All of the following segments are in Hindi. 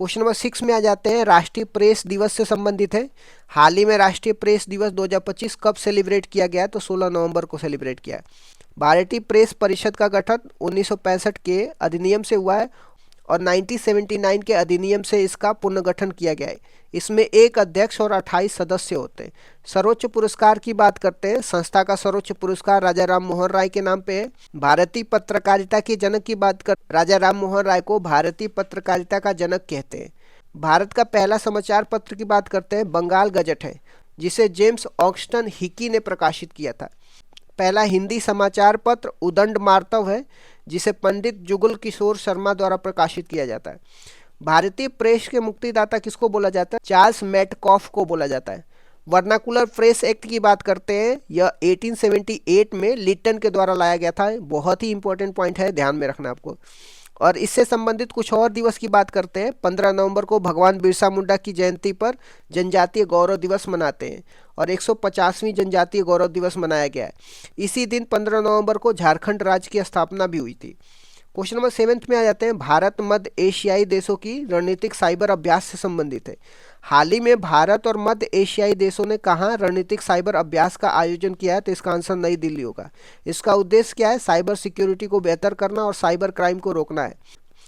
क्वेश्चन नंबर 6 में आ जाते हैं, राष्ट्रीय प्रेस दिवस से संबंधित है। हाल ही में राष्ट्रीय प्रेस दिवस 2025 कब सेलिब्रेट किया गया है? तो 16 नवंबर को सेलिब्रेट किया है। भारतीय प्रेस परिषद का गठन 1965 के अधिनियम से हुआ है और 1979 के अधिनियम से इसका पुनर्गठन किया गया है। इसमें एक अध्यक्ष और 28 सदस्य होते हैं। सर्वोच्च पुरस्कार की बात करते हैं, संस्था का सर्वोच्च पुरस्कार राजा राम मोहन राय के नाम पे है। भारतीय पत्रकारिता के जनक की बात कर, राजा राम मोहन राय को भारतीय पत्रकारिता का जनक कहते हैं। भारत का पहला समाचार पत्र की बात करते हैं, बंगाल गजट है, जिसे जेम्स ऑक्सटन हिकी ने प्रकाशित किया था। पहला हिंदी समाचार पत्र उदंड मार्तव है, जिसे पंडित जुगल किशोर शर्मा द्वारा प्रकाशित किया जाता है। भारतीय प्रेस के मुक्तिदाता किसको बोला जाता है? चार्ल्स मेटकॉफ को बोला जाता है। वर्नाकुलर प्रेस एक्ट की बात करते हैं, यह 1878 में लिटन के द्वारा लाया गया था। बहुत ही इंपॉर्टेंट पॉइंट है, ध्यान में रखना आपको। और इससे संबंधित कुछ और दिवस की बात करते हैं। 15 नवंबर को भगवान बिरसा मुंडा की जयंती पर जनजातीय गौरव दिवस मनाते हैं और 150वीं जनजातीय गौरव दिवस मनाया गया है। इसी दिन 15 नवंबर को झारखंड राज्य की स्थापना भी हुई थी। क्वेश्चन नंबर 7 में आ जाते हैं, भारत मध्य एशियाई देशों की रणनीतिक साइबर अभ्यास से संबंधित है। हाल ही में भारत और मध्य एशियाई देशों ने कहाँ रणनीतिक साइबर अभ्यास का आयोजन किया है? तो इसका आंसर नई दिल्ली होगा। इसका उद्देश्य क्या है? साइबर सिक्योरिटी को बेहतर करना और साइबर क्राइम को रोकना है।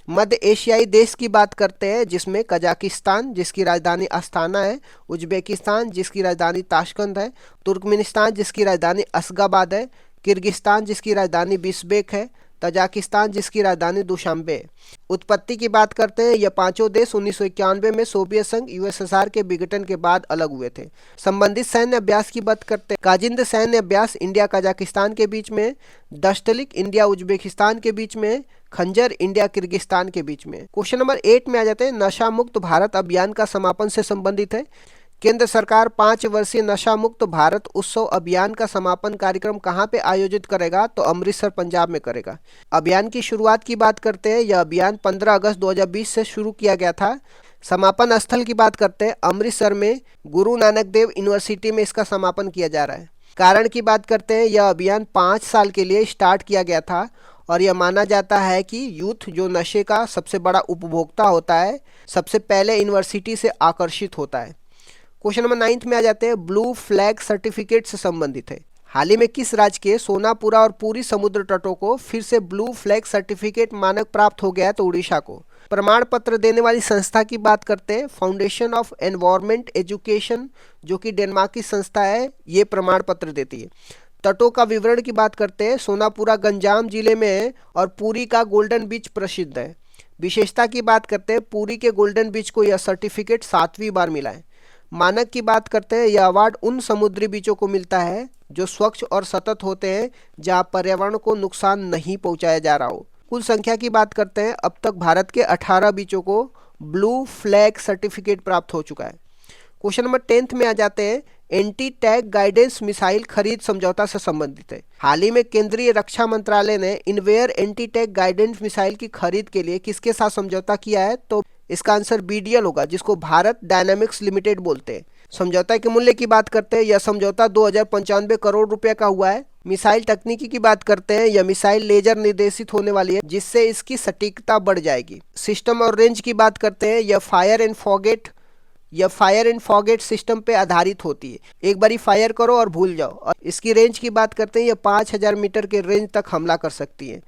मध्य एशियाई देश की बात करते हैं, जिसमें कजाकिस्तान जिसकी राजधानी अस्ताना है, उज्बेकिस्तान जिसकी राजधानी ताशकंद है, तुर्कमेनिस्तान जिसकी राजधानी अशगाबाद है, किर्गिस्तान जिसकी राजधानी बिश्केक है, तजाकिस्तान जिसकी राजधानी दुशांबे है। उत्पत्ति की बात करते हैं, यह पांचों देश 1991 में सोवियत संघ यूएसएसआर के विघटन के बाद अलग हुए थे। संबंधित सैन्य अभ्यास की बात करते हैं, काजिंद सैन्य अभ्यास इंडिया कजाकिस्तान के बीच में, दश्तलिक इंडिया उज्बेकिस्तान के बीच में, खंजर इंडिया किर्गिस्तान के बीच में। क्वेश्चन नंबर 8 में आ जाते हैं, नशा मुक्त भारत अभियान का समापन से संबंधित है। केंद्र सरकार 5 वर्षीय नशा मुक्त भारत उत्सव अभियान का समापन कार्यक्रम कहाँ पे आयोजित करेगा? तो अमृतसर पंजाब में करेगा। अभियान की शुरुआत की बात करते हैं, यह अभियान 15 अगस्त 2020 से शुरू किया गया था। समापन स्थल की बात करते हैं, अमृतसर में गुरु नानक देव यूनिवर्सिटी में इसका समापन किया जा रहा है। कारण की बात करते हैं, यह अभियान 5 साल के लिए स्टार्ट किया गया था और यह माना जाता है कि यूथ जो नशे का सबसे बड़ा उपभोक्ता होता है, सबसे पहले यूनिवर्सिटी से आकर्षित होता है। क्वेश्चन नंबर 9 में आ जाते हैं, ब्लू फ्लैग सर्टिफिकेट से संबंधित है। हाल ही में किस राज्य के सोनापुरा और पूरी समुद्र तटों को फिर से ब्लू फ्लैग सर्टिफिकेट मानक प्राप्त हो गया है? तो उड़ीसा को। प्रमाण पत्र देने वाली संस्था की बात करते हैं, फाउंडेशन ऑफ एनवायरमेंट एजुकेशन, जो कि डेनमार्क की संस्था है, ये प्रमाण पत्र देती है। तटों का विवरण की बात करते हैं, सोनापुरा गंजाम जिले में है और पूरी का गोल्डन बीच प्रसिद्ध है। विशेषता की बात करते हैं, पूरी के गोल्डन बीच को यह सर्टिफिकेट 7वीं बार मिला है। मानक की बात करते हैं, यह अवार्ड उन समुद्री बीचों को मिलता है जो स्वच्छ और सतत होते हैं, जहां पर्यावरण को नुकसान नहीं पहुंचाया जा रहा हो। कुल संख्या की बात करते हैं, अब तक भारत के 18 बीचों को ब्लू फ्लैग सर्टिफिकेट प्राप्त हो चुका है। क्वेश्चन नंबर 10 में आ जाते हैं, एंटी टैंक गाइडेंस मिसाइल खरीद समझौता से संबंधित है। हाल ही में केंद्रीय रक्षा मंत्रालय ने innerwear anti tank guidance missile की खरीद के लिए किसके साथ समझौता किया है? तो इसका आंसर बीडीएल होगा, जिसको भारत डायनामिक्स लिमिटेड बोलते हैं। समझौता के मूल्य की बात करते हैं, यह समझौता 2095 करोड़ रुपए का हुआ है। मिसाइल तकनीकी की बात करते हैं, यह मिसाइल लेजर निर्देशित होने वाली है, जिससे इसकी सटीकता बढ़ जाएगी। सिस्टम और रेंज की बात करते हैं, यह फायर एंड फॉगेट सिस्टम पे आधारित होती है। एक बारी फायर करो और भूल जाओ। और इसकी रेंज की बात करते हैं, यह 5000 मीटर के रेंज तक हमला कर सकती है।